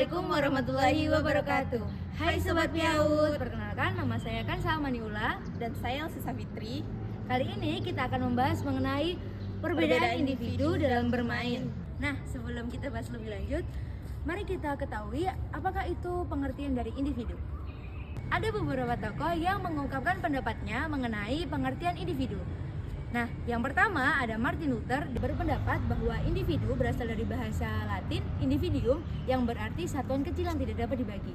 Assalamualaikum warahmatullahi wabarakatuh. Hai Sobat Piaut, perkenalkan nama saya Kansa Maniula dan saya Elsa Fitri. Kali ini kita akan membahas mengenai perbedaan individu dalam bermain. Nah, sebelum kita bahas lebih lanjut, mari kita ketahui apakah itu pengertian dari individu. Ada beberapa tokoh yang mengungkapkan pendapatnya mengenai pengertian individu. Nah, yang pertama ada Martin Luther, berpendapat bahwa individu berasal dari bahasa Latin individuum yang berarti satuan kecil yang tidak dapat dibagi.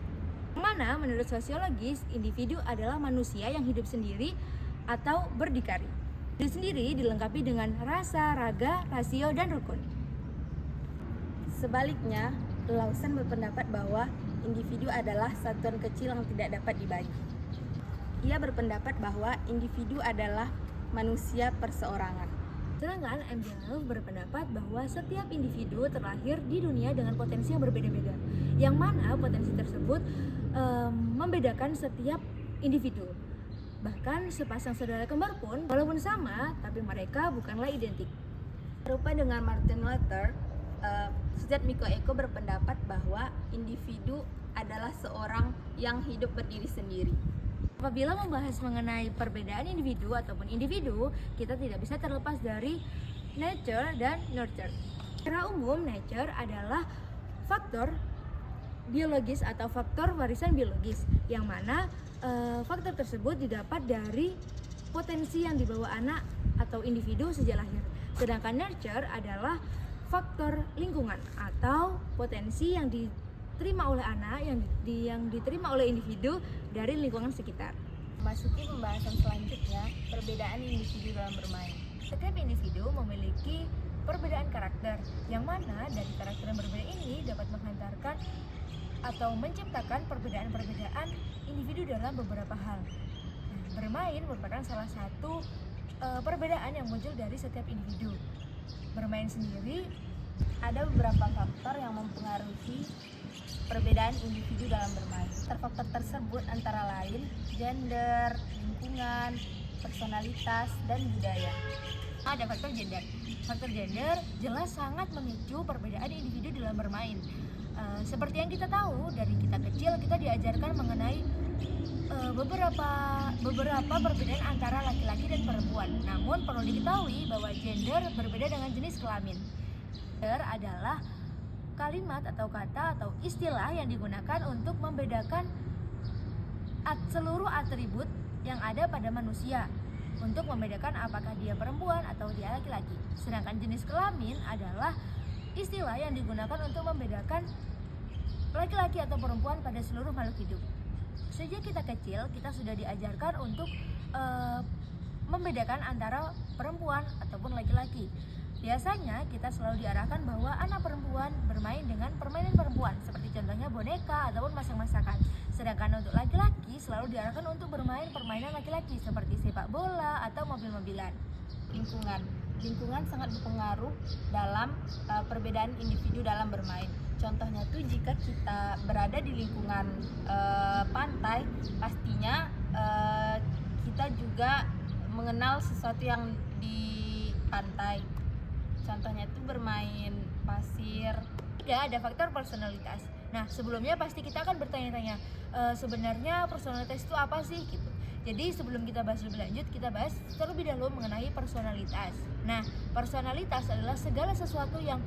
Yang mana menurut sosiologis, individu adalah manusia yang hidup sendiri atau berdikari. Itu sendiri dilengkapi dengan rasa, raga, rasio, dan rukun. Sebaliknya, Lawson berpendapat bahwa individu adalah satuan kecil yang tidak dapat dibagi. Ia berpendapat bahwa individu adalah manusia perseorangan. Sedangkan Emilianus berpendapat bahwa setiap individu terlahir di dunia dengan potensi yang berbeda-beda, yang mana potensi tersebut membedakan setiap individu. Bahkan sepasang saudara kembar pun walaupun sama, tapi mereka bukanlah identik. Serupa dengan Martin Luther, Sujatmiko Eko berpendapat bahwa individu adalah seorang yang hidup berdiri sendiri. Apabila membahas mengenai perbedaan individu ataupun individu, kita tidak bisa terlepas dari nature dan nurture. Secara umum, nature adalah faktor biologis atau faktor warisan biologis, yang mana faktor tersebut didapat dari potensi yang dibawa anak atau individu sejak lahir. Sedangkan nurture adalah faktor lingkungan atau potensi yang diterima oleh anak yang diterima oleh individu dari lingkungan sekitar. Masuki pembahasan selanjutnya, perbedaan individu dalam bermain. Setiap individu memiliki perbedaan karakter, yang mana dari karakter yang berbeda ini dapat menghantarkan atau menciptakan perbedaan-perbedaan individu dalam beberapa hal. Bermain merupakan salah satu perbedaan yang muncul dari setiap individu. Bermain sendiri ada beberapa faktor yang mempengaruhi perbedaan individu dalam bermain. Faktor tersebut antara lain gender, lingkungan, personalitas, dan budaya. Ada faktor gender. Faktor gender jelas sangat memicu perbedaan individu dalam bermain. Seperti yang kita tahu, dari kita kecil kita diajarkan mengenai beberapa perbedaan antara laki-laki dan perempuan. Namun perlu diketahui bahwa gender berbeda dengan jenis kelamin. Gender adalah kalimat atau kata atau istilah yang digunakan untuk membedakan seluruh atribut yang ada pada manusia, untuk membedakan apakah dia perempuan atau dia laki-laki. Sedangkan jenis kelamin adalah istilah yang digunakan untuk membedakan laki-laki atau perempuan pada seluruh makhluk hidup. Sejak kita kecil, kita sudah diajarkan untuk membedakan antara perempuan ataupun laki-laki. Biasanya kita selalu diarahkan bahwa anak perempuan bermain dengan permainan perempuan, seperti contohnya boneka ataupun masak-masakan. Sedangkan untuk laki-laki selalu diarahkan untuk bermain permainan laki-laki, seperti sepak bola atau mobil-mobilan. Lingkungan sangat berpengaruh dalam perbedaan individu dalam bermain. Contohnya tuh jika kita berada di lingkungan pantai, pastinya kita juga mengenal sesuatu yang di pantai. Contohnya itu bermain pasir. Ada faktor personalitas. Nah, sebelumnya pasti kita akan bertanya-tanya, sebenarnya personalitas itu apa sih gitu. Jadi sebelum kita bahas lebih lanjut, kita bahas terlebih dahulu mengenai personalitas. Nah, personalitas adalah segala sesuatu yang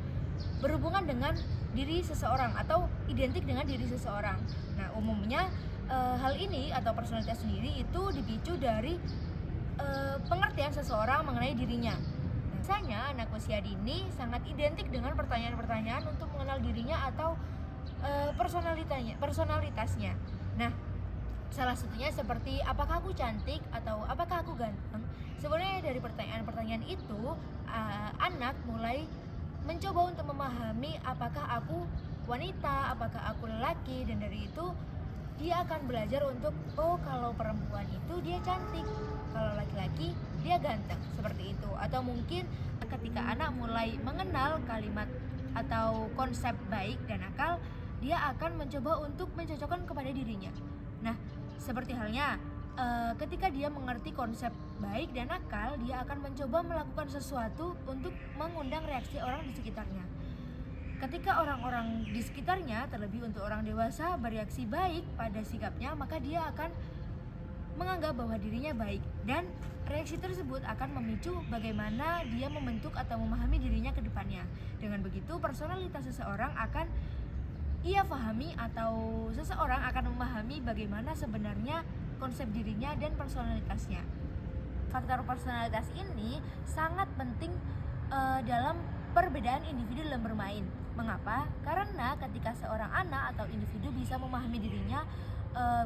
berhubungan dengan diri seseorang atau identik dengan diri seseorang. Nah, umumnya hal ini atau personalitas sendiri itu dipicu dari pengertian seseorang mengenai dirinya. Biasanya anak usia dini sangat identik dengan pertanyaan-pertanyaan untuk mengenal dirinya atau personalitasnya. Nah, salah satunya seperti apakah aku cantik atau apakah aku ganteng. Sebenarnya dari pertanyaan-pertanyaan itu anak mulai mencoba untuk memahami apakah aku wanita, apakah aku lelaki, dan dari itu dia akan belajar untuk kalau perempuan itu dia cantik, kalau laki-laki dia ganteng, seperti itu. Atau mungkin ketika anak mulai mengenal kalimat atau konsep baik dan nakal, dia akan mencoba untuk mencocokkan kepada dirinya. Nah, seperti halnya ketika dia mengerti konsep baik dan nakal, dia akan mencoba melakukan sesuatu untuk mengundang reaksi orang di sekitarnya. ketika orang-orang di sekitarnya, terlebih untuk orang dewasa, bereaksi baik pada sikapnya, maka dia akan menganggap bahwa dirinya baik, dan reaksi tersebut akan memicu bagaimana dia membentuk atau memahami dirinya ke depannya. Dengan begitu, personalitas seseorang akan ia pahami, atau seseorang akan memahami bagaimana sebenarnya konsep dirinya dan personalitasnya. Faktor personalitas ini sangat penting dalam perbedaan individu dalam bermain. Mengapa? Karena ketika seorang anak atau individu bisa memahami dirinya,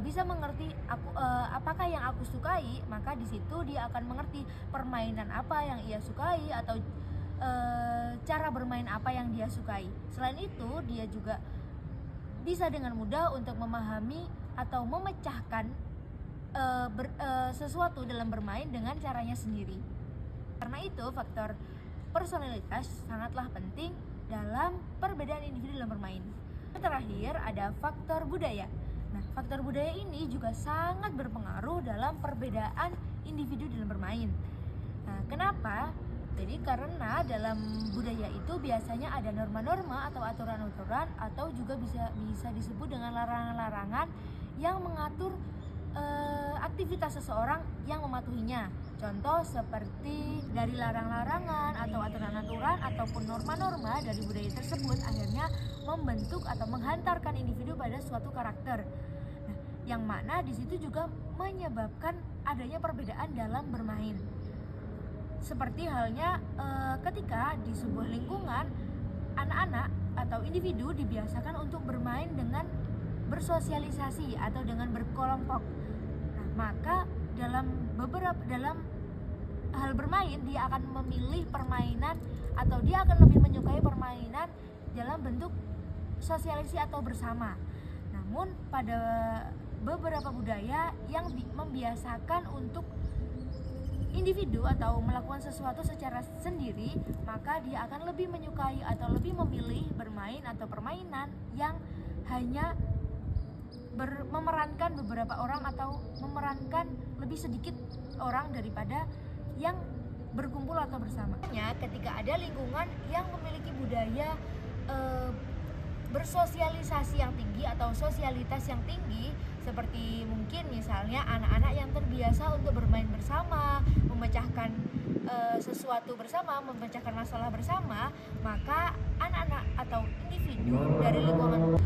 bisa mengerti apakah yang aku sukai, maka di situ dia akan mengerti permainan apa yang ia sukai, atau cara bermain apa yang dia sukai. Selain itu, dia juga bisa dengan mudah untuk memahami atau memecahkan sesuatu dalam bermain dengan caranya sendiri. Karena itu, faktor personalitas sangatlah penting dalam perbedaan individu dalam bermain. Terakhir, ada faktor budaya. Nah, faktor budaya ini juga sangat berpengaruh dalam perbedaan individu dalam bermain. Nah, kenapa? Jadi karena dalam budaya itu biasanya ada norma-norma atau aturan-aturan, atau juga bisa disebut dengan larangan-larangan yang mengatur aktivitas seseorang yang mematuhinya. Contoh seperti dari larang-larangan atau aturan-aturan ataupun norma-norma dari budaya tersebut akhirnya membentuk atau menghantarkan individu pada suatu karakter. Nah, yang mana di situ juga menyebabkan adanya perbedaan dalam bermain. Seperti halnya ketika di sebuah lingkungan, anak-anak atau individu dibiasakan untuk bermain dengan bersosialisasi atau dengan berkelompok. Nah, maka dalam hal bermain, dia akan memilih permainan, atau dia akan lebih menyukai permainan dalam bentuk sosialisasi atau bersama. Namun pada beberapa budaya yang membiasakan untuk individu atau melakukan sesuatu secara sendiri, maka dia akan lebih menyukai atau lebih memilih bermain atau permainan yang hanya memerankan beberapa orang atau memerankan lebih sedikit orang daripada yang berkumpul atau bersama. Ketika ada lingkungan yang memiliki budaya bersosialisasi yang tinggi atau sosialitas yang tinggi, seperti mungkin misalnya anak-anak yang terbiasa untuk bermain bersama, memecahkan sesuatu bersama, memecahkan masalah bersama, maka anak-anak atau individu dari lingkungan